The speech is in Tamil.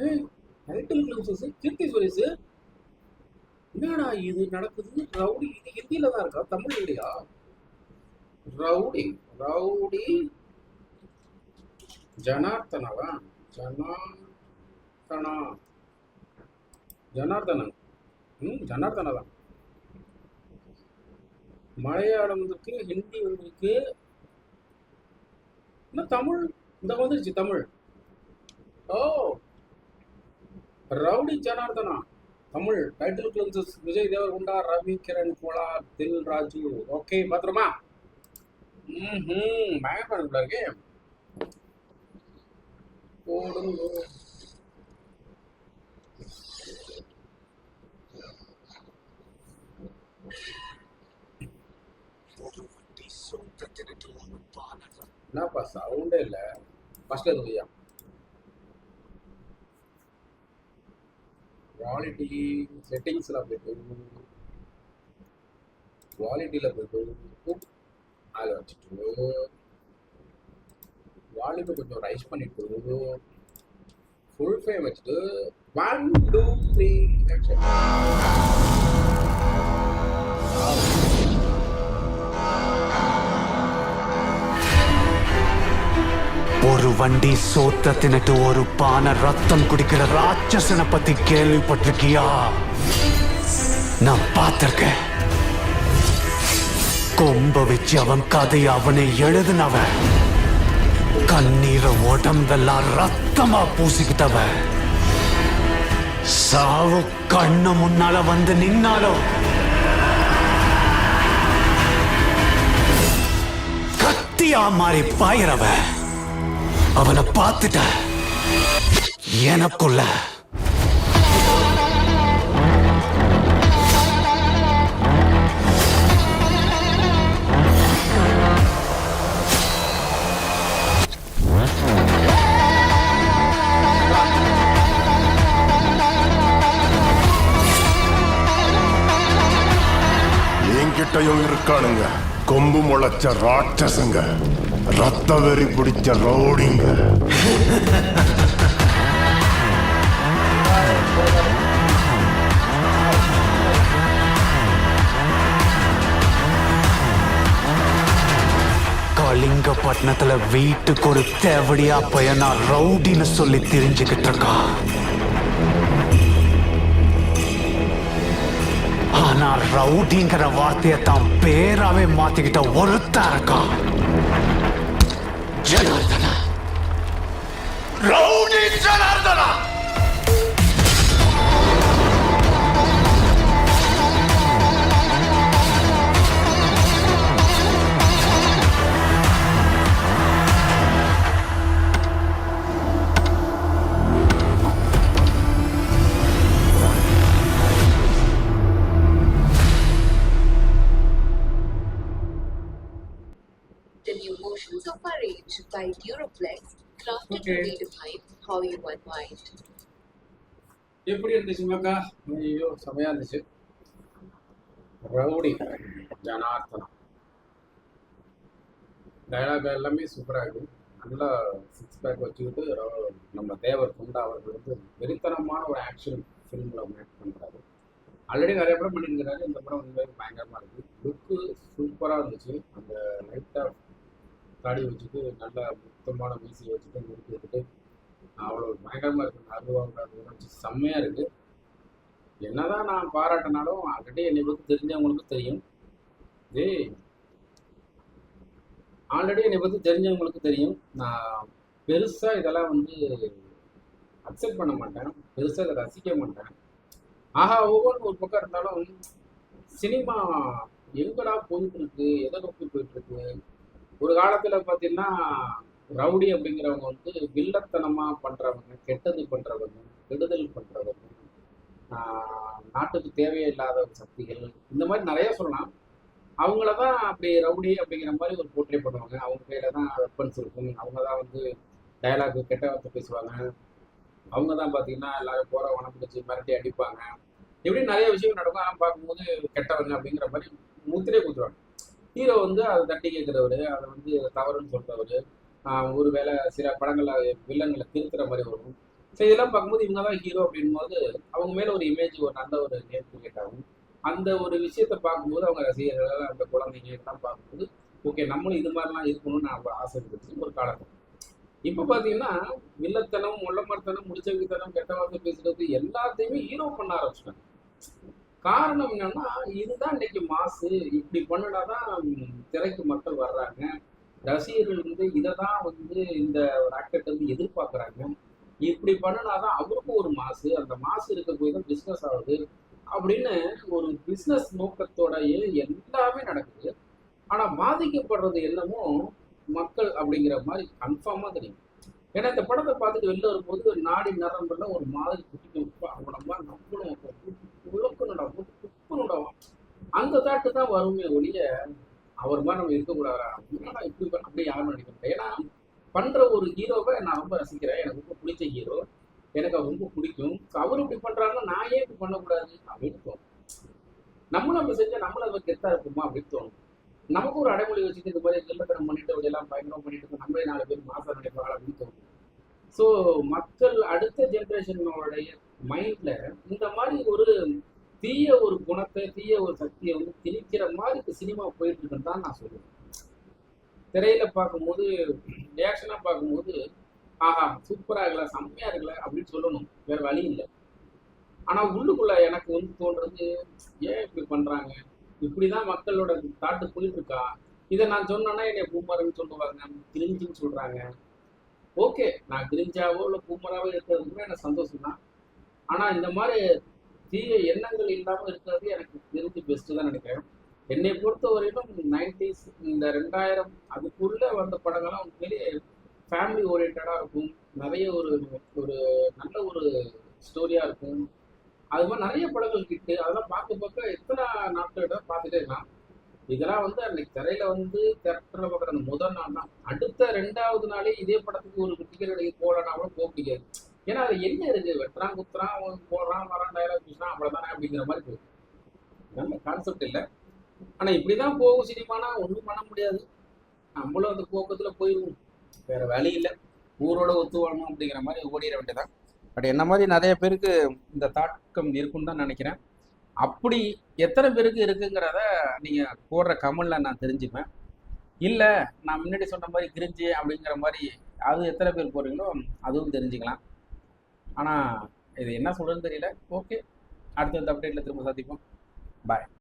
ஏய், டைட்டில் கிளிம்ஸஸ் கீர்த்தி சுரேஷ் என்னடா இது நடக்குது? ரவுடி இது ஹிந்தியில தான் இருக்கா, தமிழ் இல்லையா? ரவுடி ரவுடி ஜனார்த்தனவா? ஜனார்த்தனா ஜனார்தனன். ஜனார்தனா தான். மலையாளம் இருக்கு, ஹிந்தி வந்திருக்கு, இன்னும் தமிழ் இந்த வந்துருச்சு தமிழ். ஓ, Rowdy Janardhana Tamil. Title glimpses Vijay Deverakonda, Ravi Kiran Kolar, Dil Raju. Okay, பாத்திரமா. பயங்கர இருக்கு. போடுங்க. என்னப்பா சவுண்டே இல்லை, ஃபர்ஸ்ட்ல இருக்கியா? குவாலிட்டி செட்டிங்ஸ்ல போயிட்டு குவாலிட்டியில போயிட்டு அதில் வச்சுட்டு வால்யூமை கொஞ்சம் ரைஸ் பண்ணிட்டு ஃபுல் ஃப்ரேம் வச்சுட்டு 1 2 3 ஆக்ஷன். ஒரு வண்டி சோத்த தின்னுட்டு ஒரு பானை ரத்தம் குடிக்கிற ராட்சசனை பத்தி கேள்விப்பட்டிருக்கியா? நான் பார்த்திருக்கேன். கொம்ப வச்சு அவன் கதையை அவனை எழுதுனவன், கண்ணீரை உடம்பெல்லாம் ரத்தமா பூசிக்கிட்டவன். சாவு கண்ணு முன்னால வந்து நின்னாலும் கத்தியா மாறி பாயிரவன். அவனை பார்த்துட்ட எனக்குள்ள என்கிட்டயும் இருக்கானுங்க கொம்பு முளைச்ச ராட்சசங்க, ரத்த வெறி பிடிச்ச ரவுடிங்க. கலிங்கப்பட்டினத்துல வீட்டுக்கு ஒரு தேவடியா பையனா ரவுடின்னு சொல்லி தெரிஞ்சுக்கிட்டு இருக்கான். ஆனா ரவுடிங்கிற வார்த்தையை தான் பேராவே மாத்திக்கிட்ட ஒருத்தா இருக்கான். Janardhana, rowdy Janardhana. The new motions of our age by Duroflex, crafted to redefine how you unwind. எப்படி இருந்துச்சு மக்கா? ஐயோ செமையா இருந்துச்சு. ரவுடி ஜனார்த்தனா டைலாக் எல்லாமே சூப்பராக இருக்குது. நல்லா 6 பேக் வச்சுக்கிட்டு நம்ம தேவர் குண்டா அவர்கள் வந்து வெறித்தனமான ஒரு ஆக்ஷன் ஃபிலிமில் மேக் பண்ணுறாரு. ஆல்ரெடி நிறைய படம் பண்ணியிருக்கிறாரு. இந்த படம் வந்து பயங்கரமாக இருக்குது. லுக்கு சூப்பராக இருந்துச்சு. அந்த லைட்டாக தாடி வச்சுட்டு நல்லா முத்தமான மீசியை வச்சுட்டு முறுக்கி வச்சுட்டு அவ்வளோ பயங்கரமாக இருக்குது. அருவாங்க வச்சு செம்மையாக இருக்குது. என்னதான் நான் பாராட்டினாலும் ஆல்ரெடி என்னை பற்றி தெரிஞ்சவங்களுக்கு தெரியும். ஆல்ரெடி என்னை பற்றி தெரிஞ்சவங்களுக்கு தெரியும். நான் பெருசாக இதெல்லாம் வந்து அக்செப்ட் பண்ண மாட்டேன், பெருசாக இதை ரசிக்க மாட்டேன். ஆஹா ஒவ்வொன்று ஒரு பக்கம் இருந்தாலும் சினிமா எங்கடா போயிட்டு இருக்கு, எதை நோக்கி போயிட்டு இருக்கு? ஒரு காலத்தில் பார்த்தீங்கன்னா ரவுடி அப்படிங்கிறவங்க வந்து வில்லத்தனமாக பண்ணுறவங்க, கெட்டது பண்ணுறவங்க, கெடுதல் பண்ணுறவங்க, நாட்டுக்கு தேவையில்லாத சக்திகள், இந்த மாதிரி நிறைய சொல்லலாம். அவங்கள தான் அப்படி ரவுடி அப்படிங்கிற மாதிரி ஒரு போர்ட்ரே பண்ணுவாங்க. அவங்க கையில தான் வெப்பன்ஸ் இருக்கும். அவங்க தான் வந்து டயலாக் கெட்ட வார்த்தை பேசுவாங்க. அவங்க தான் பார்த்தீங்கன்னா எல்லாரும் போகிற வனம் பிடிச்சி மிரட்டி அடிப்பாங்க. இப்படி நிறைய விஷயம் நடக்கும். அதெல்லாம் பார்க்கும்போது கெட்டவங்க அப்படிங்கிற மாதிரி முத்திரையை கொடுத்துருவாங்க. ஹீரோ வந்து அதை தட்டி கேட்குறவர், அதை வந்து தவறுன்னு சொல்கிறவர், ஒரு வேளை சில படங்களில் வில்லன்களை திருத்துற மாதிரி வரும். ஸோ இதெல்லாம் பார்க்கும்போது இவங்க தான் ஹீரோ அப்படின்போது அவங்க மேலே ஒரு இமேஜ், ஒரு நல்ல ஒரு நேம் கிரியேட் ஆகும். அந்த ஒரு விஷயத்தை பார்க்கும்போது அவங்க ரசிகர்கள், அந்த குழந்தைங்க எல்லாம் பார்க்கும்போது ஓகே நம்மளும் இது மாதிரிலாம் இருக்கணும்னு நான் ஆசை இருந்துச்சு ஒரு காலத்தில். இப்போ பார்த்தீங்கன்னா வில்லத்தனம், முள்ளமர்த்தனம், முடிச்சவித்தனம், கெட்ட வார்த்தை பேசுறது எல்லாத்தையுமே ஹீரோ பண்ண ஆரம்பிச்சிட்டாங்க. காரணம் என்னன்னா இதுதான் இன்னைக்கு மாசு, இப்படி பண்ணினாதான் திரைக்கு மக்கள் வர்றாங்க, ரசிகர்கள் இதை தான் இந்த ஒரு ஆக்டர்கிட்ட எதிர்பார்க்குறாங்க, இப்படி பண்ணினாதான் அவருக்கும் ஒரு மாசு, அந்த மாசு இருக்க போய் தான் பிஸ்னஸ் ஆகுது அப்படின்னு ஒரு பிஸ்னஸ் நோக்கத்தோடயே எல்லாமே நடக்குது. ஆனால் பாதிக்கப்படுறது என்னமோ மக்கள் அப்படிங்கிற மாதிரி கன்ஃபார்மாக தெரியும். ஏன்னா இந்த படத்தை பார்த்துட்டு வெளில வரும்போது நாடி நரம்பெல்லாம் ஒரு மாதிரி குட்டிக்கும், அவனை மாதிரி நம்பணும், உழக்கணும்டா, அந்த தாட்டு தான் வருமே ஒழிய அவர் மாதிரி நம்ம இருக்கக்கூடாதா, என்னடா இப்படி அப்படி யாரும் நினைக்கிறேன். ஏன்னா பண்ற ஒரு ஹீரோவை நான் ரொம்ப ரசிக்கிறேன், எனக்கு ரொம்ப பிடிச்ச ஹீரோ, எனக்கு அவர் ரொம்ப பிடிக்கும். அவரு இப்படி பண்றாங்கன்னா நான் ஏன் இப்படி பண்ணக்கூடாது அப்படின்னு தோணும். நம்மளும் அப்படி செஞ்சா நம்மளும் அதை கெத்தா இருப்போமா அப்படின்னு தோணும். நமக்கு ஒரு அடைமொழி வச்சுட்டு இந்த மாதிரி கில்லத்தனம் பண்ணிட்டு அப்படியெல்லாம் பயங்கரம் பண்ணிட்டு நம்மளே 4 பேர் மாசம் நினைப்பாங்க அப்படின்னு தோணும். ஸோ மக்கள் அடுத்த ஜென்ரேஷனோடைய மைண்ட்ல இந்த மாதிரி ஒரு தீய ஒரு குணத்தை, தீய ஒரு சக்தியை திணிக்கிற மாதிரி இந்த சினிமா போயிட்டு இருக்குன்னு தான் நான் சொல்லுவேன். திரையில பார்க்கும்போது, ரியாக்ஷனா பார்க்கும்போது ஆஹா சூப்பரா இருக்கல, செம்மையா இருக்கல அப்படின்னு சொல்லணும், வேற வழி இல்லை. ஆனா உள்ளுக்குள்ள எனக்கு தோன்றது ஏன் இப்படி பண்றாங்க, இப்படிதான் மக்களோட தாட்டு போயிட்டு இருக்கா, இதை நான் சொன்னேன்னா என்னை பூமர்ன்னு சொல்லுவாங்க, கிரிஞ்சுன்னு சொல்றாங்க. ஓகே, நான் கிரிஞ்சாவோ இல்லை பூமராவோ இருக்கிறதுக்குமே எனக்கு சந்தோஷம் தான். ஆனா இந்த மாதிரி தீய எண்ணங்கள் இல்லாமல் இருக்கிறது எனக்கு தெரிஞ்சு பெஸ்ட்டு தான் நினைக்கிறேன். என்னை பொறுத்த வரையிலும் 90s இந்த 2000 அதுக்குள்ள வந்த படங்கள்லாம் உண்மையிலேயே ஃபேமிலி ஓரியன்டாக இருக்கும், நிறைய ஒரு ஒரு நல்ல ஒரு ஸ்டோரியாக இருக்கும். அது மாதிரி நிறைய படங்கள் கிட்டு அதெல்லாம் பார்க்க எத்தனை நாட்களிட பார்த்துட்டே இருக்கலாம். இதெல்லாம் அன்னைக்கு திரையில தியேட்டரில் பார்க்குற அந்த முதல் நாள் தான், அடுத்த 2வது நாளே இதே படத்துக்கு ஒரு டிக்கெட் அடிக்க போகலன்னா கூட போக முடியாது. ஏன்னா அது என்ன இருக்கு, வெட்டுறான் குத்துறான் போடுறான் வரான் டயலாக் பேசுறான் அவ்வளோதானே அப்படிங்கிற மாதிரி போயிருக்கு. நல்ல கான்செப்ட் இல்லை. ஆனால் இப்படிதான் போகும் சினிமானா ஒன்றும் பண்ண முடியாது, நம்மளும் அந்த போக்கத்தில் போயிடுவோம், வேற வழி இல்லை, ஊரோட ஒத்து வாழணும் அப்படிங்கிற மாதிரி ஓடிட வேண்டியதான். பட் என்ன மாதிரி நிறைய பேருக்கு இந்த தாக்கம் இருக்குன்னு தான் நினைக்கிறேன். அப்படி எத்தனை பேருக்கு இருக்குங்கிறத நீங்கள் போடுற கமெண்ட்ல நான் தெரிஞ்சுப்பேன். இல்லை நான் முன்னாடி சொன்ன மாதிரி கிரிஞ்சு அப்படிங்கிற மாதிரி அது எத்தனை பேர் போடுறீங்களோ அதுவும் தெரிஞ்சுக்கலாம். ஆனால் இது என்ன சொல்கிறதுன்னு தெரியல. ஓகே, அடுத்த அப்டேட்டில் திரும்ப சந்திப்போம். பாய்.